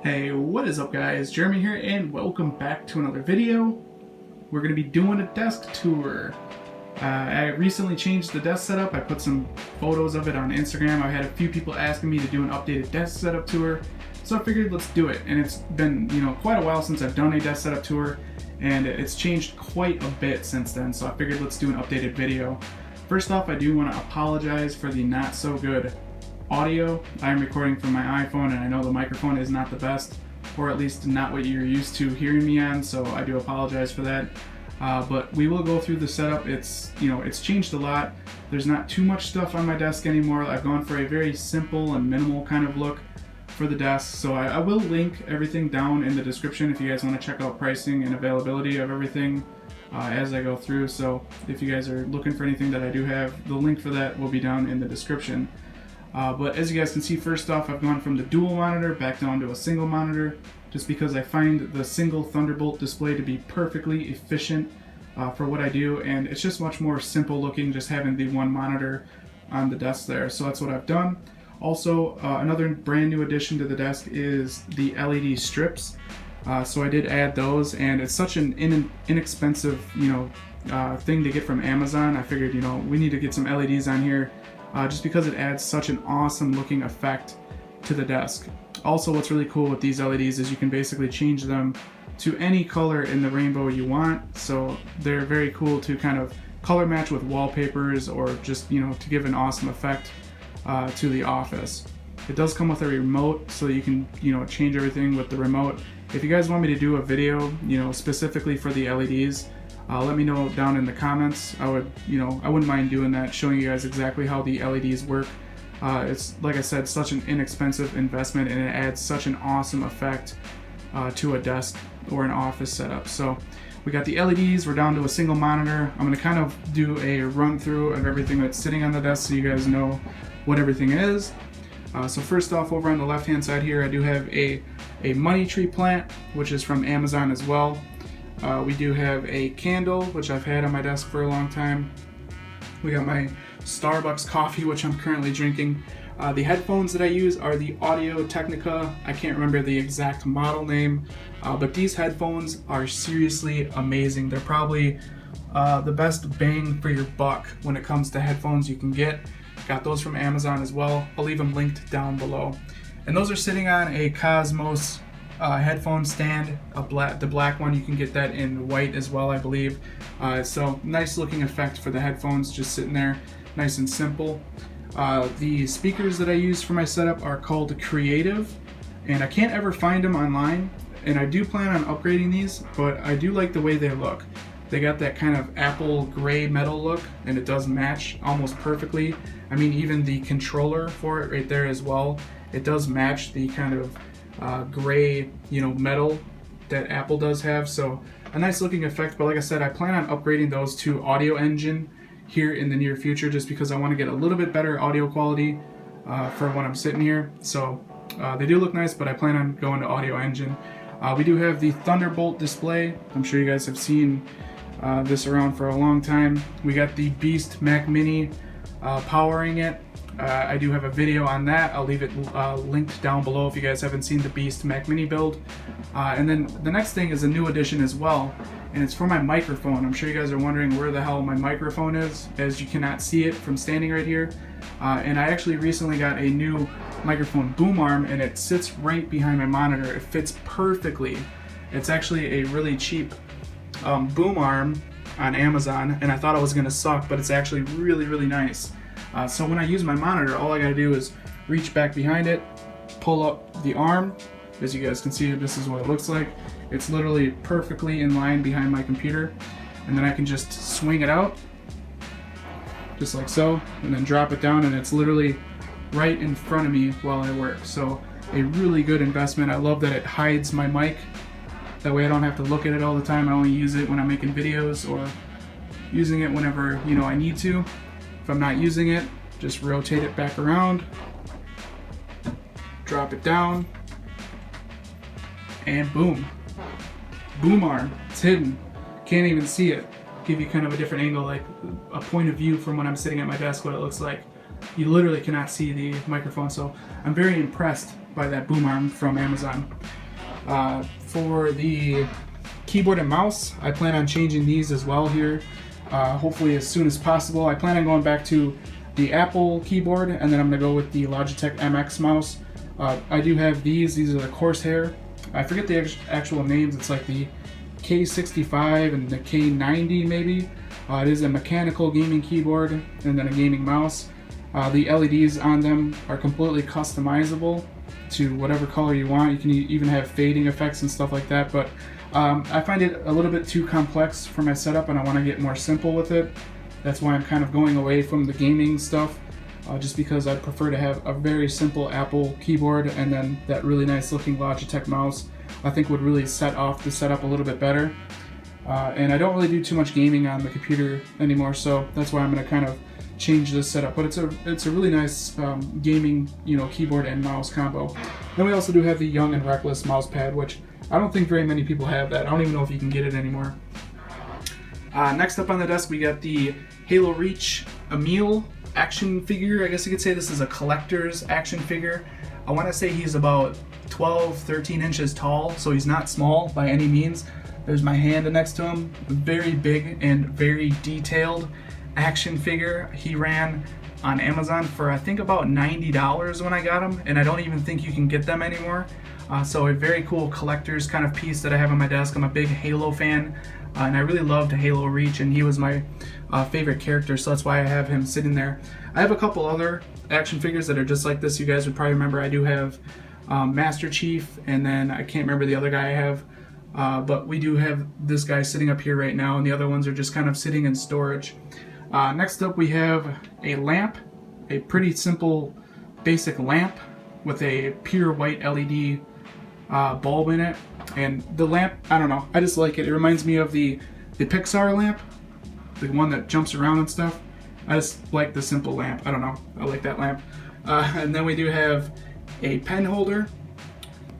Hey, what is up guys? Jeremy here and welcome back to another video. We're going to be doing a desk tour. I recently changed the desk setup. I put some photos of it on Instagram. I had a few people asking me to do an updated desk setup tour, so I figured let's do it. And it's been, quite a while since I've done a desk setup tour, and it's changed quite a bit since then, so I figured let's do an updated video. First off, I do want to apologize for the not so good audio. I'm recording from my iPhone and I know the microphone is not the best, or at least not what you're used to hearing me on, so I do apologize for that. But we will go through the setup. It's changed a lot. There's not too much stuff on my desk anymore. I've gone for a very simple and minimal kind of look for the desk, so I will link everything down in the description if you guys want to check out pricing and availability of everything as I go through. So if you guys are looking for anything that I do have, the link for that will be down in the description. But as you guys can see, first off, I've gone from the dual monitor back down to a single monitor, just because I find the single Thunderbolt display to be perfectly efficient for what I do, and it's just much more simple looking just having the one monitor on the desk there. So that's what I've done. Also, another brand new addition to the desk is the LED strips. So I did add those, and it's such an inexpensive thing to get from Amazon. I figured we need to get some LEDs on here. Just because it adds such an awesome looking effect to the desk. Also, what's really cool with these LEDs is you can basically change them to any color in the rainbow you want, so they're very cool to kind of color match with wallpapers, or just to give an awesome effect to the office. It does come with a remote, so you can change everything with the remote. If you guys want me to do a video specifically for the LEDs, let me know down in the comments. I wouldn't mind doing that, showing you guys exactly how the LEDs work. It's, like I said, such an inexpensive investment, and it adds such an awesome effect to a desk or an office setup. So we got the LEDs, we're down to a single monitor. I'm going to kind of do a run through of everything that's sitting on the desk so you guys know what everything is. So first off, over on the left hand side here, I do have a money tree plant, which is from Amazon as well. We do have a candle, which I've had on my desk for a long time. We got my Starbucks coffee, which I'm currently drinking. The headphones that I use are the Audio-Technica. I can't remember the exact model name, but these headphones are seriously amazing. They're probably the best bang for your buck when it comes to headphones you can get. Got those from Amazon as well. I'll leave them linked down below. And those are sitting on a Cosmos headphone stand, the black one. You can get that in white as well, I believe. So nice looking effect for the headphones, just sitting there, nice and simple. The speakers that I use for my setup are called Creative, and I can't ever find them online, and I do plan on upgrading these, but I do like the way they look. They got that kind of apple gray metal look, and it does match almost perfectly. I mean, even the controller for it right there as well, it does match the kind of gray metal that Apple does have. So a nice looking effect. But like I said, I plan on upgrading those to Audio Engine here in the near future, just because I want to get a little bit better audio quality for when I'm sitting here. So they do look nice, but I plan on going to Audio Engine. We do have the Thunderbolt display. I'm sure you guys have seen this around for a long time. We got the Beast Mac Mini powering it. I do have a video on that. I'll leave it linked down below if you guys haven't seen the Beast Mac Mini build. And then the next thing is a new addition as well, and it's for my microphone. I'm sure you guys are wondering where the hell my microphone is, as you cannot see it from standing right here. And I actually recently got a new microphone boom arm, and it sits right behind my monitor. It fits perfectly. It's actually a really cheap boom arm on Amazon, and I thought it was going to suck, but it's actually really, really nice. So when I use my monitor, all I gotta do is reach back behind it, pull up the arm. As you guys can see, this is what it looks like. It's literally perfectly in line behind my computer, and then I can just swing it out, just like so, and then drop it down, and it's literally right in front of me while I work. So a really good investment. I love that it hides my mic. That way I don't have to look at it all the time. I only use it when I'm making videos or using it whenever I need to. If I'm not using it, just rotate it back around, drop it down, and boom. Boom arm. It's hidden. Can't even see it. Give you kind of a different angle, like a point of view from when I'm sitting at my desk, what it looks like. You literally cannot see the microphone, so I'm very impressed by that boom arm from Amazon. For the keyboard and mouse, I plan on changing these as well here, hopefully as soon as possible. I plan on going back to the Apple keyboard, and then I'm going to go with the Logitech MX mouse. I do have these are the Corsair. I forget the actual names. It's like the K65 and the K90 maybe. It is a mechanical gaming keyboard and then a gaming mouse. The LEDs on them are completely customizable to whatever color you want. You can even have fading effects and stuff like that, but I find it a little bit too complex for my setup and I want to get more simple with it. That's why I'm kind of going away from the gaming stuff, just because I prefer to have a very simple Apple keyboard and then that really nice looking Logitech mouse. I think would really set off the setup a little bit better. And I don't really do too much gaming on the computer anymore, so that's why I'm going to kind of change this setup. But it's a really nice gaming, keyboard and mouse combo. Then we also do have the Young and Reckless mouse pad, which I don't think very many people have that. I don't even know if you can get it anymore. Next up on the desk, we got the Halo Reach Emile action figure. I guess you could say this is a collector's action figure. I want to say he's about 12-13 inches tall, so he's not small by any means. There's my hand next to him. Very big and very detailed action figure. He ran on Amazon for I think about $90 when I got him, and I don't even think you can get them anymore. So a very cool collector's kind of piece that I have on my desk. I'm a big Halo fan, and I really loved Halo Reach, and he was my favorite character, so that's why I have him sitting there. I have a couple other action figures that are just like this. You guys would probably remember I do have Master Chief, and then I can't remember the other guy I have, but we do have this guy sitting up here right now, and the other ones are just kind of sitting in storage. Next up we have a lamp, a pretty simple basic lamp with a pure white LED bulb in it. And the lamp, I don't know, I just like it. It reminds me of the Pixar lamp, the one that jumps around and stuff. I just like the simple lamp. I don't know, I like that lamp. And then we do have a pen holder,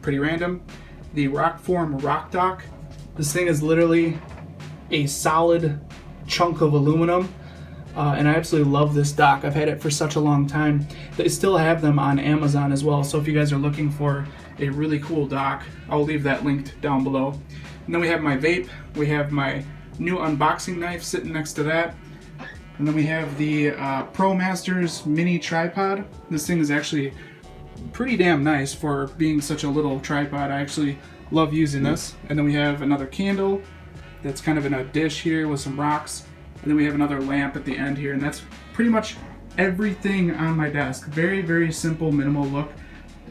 pretty random. The Rok Dock. This thing is literally a solid chunk of aluminum. And I absolutely love this dock. I've had it for such a long time. They still have them on Amazon as well, so if you guys are looking for a really cool dock, I'll leave that linked down below. And then we have my vape. We have my new unboxing knife sitting next to that. And then we have the Promaster's mini tripod. This thing is actually pretty damn nice for being such a little tripod. I actually love using this. And then we have another candle that's kind of in a dish here with some rocks. And then we have another lamp at the end here, and that's pretty much everything on my desk. Very, very simple, minimal look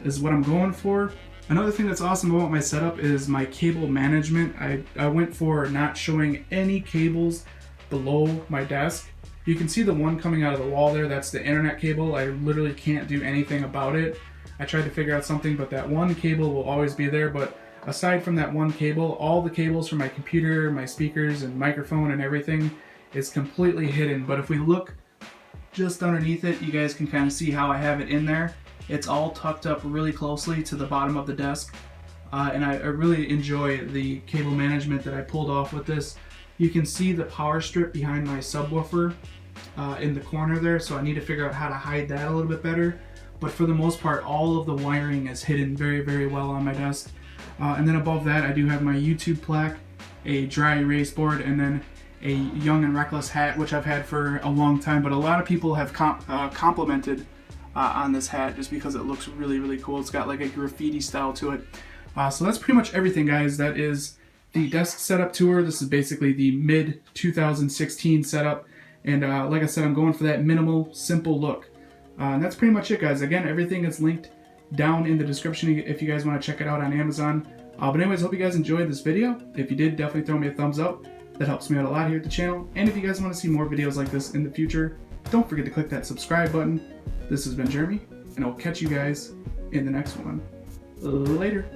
is what I'm going for. Another thing that's awesome about my setup is my cable management. I went for not showing any cables below my desk. You can see the one coming out of the wall there, that's the internet cable. I literally can't do anything about it. I tried to figure out something, but that one cable will always be there. But aside from that one cable, all the cables for my computer, my speakers, and microphone and everything is completely hidden. But if we look just underneath it, you guys can kind of see how I have it in there. It's all tucked up really closely to the bottom of the desk. And I really enjoy the cable management that I pulled off with this. You can see the power strip behind my subwoofer in the corner there, so I need to figure out how to hide that a little bit better. But for the most part, all of the wiring is hidden very, very well on my desk. And then above that, I do have my YouTube plaque, a dry erase board, and then a Young and Reckless hat, which I've had for a long time, but a lot of people have complimented on this hat just because it looks really, really cool. It's got like a graffiti style to it. So that's pretty much everything, guys. That is the desk setup tour. This is basically the mid-2016 setup, and like I said, I'm going for that minimal, simple look. And that's pretty much it, guys. Again, everything is linked down in the description if you guys want to check it out on Amazon. But anyways, hope you guys enjoyed this video. If you did, definitely throw me a thumbs up. That helps me out a lot here at the channel. And if you guys want to see more videos like this in the future, don't forget to click that subscribe button. This has been Jeremy, and I'll catch you guys in the next one. Later.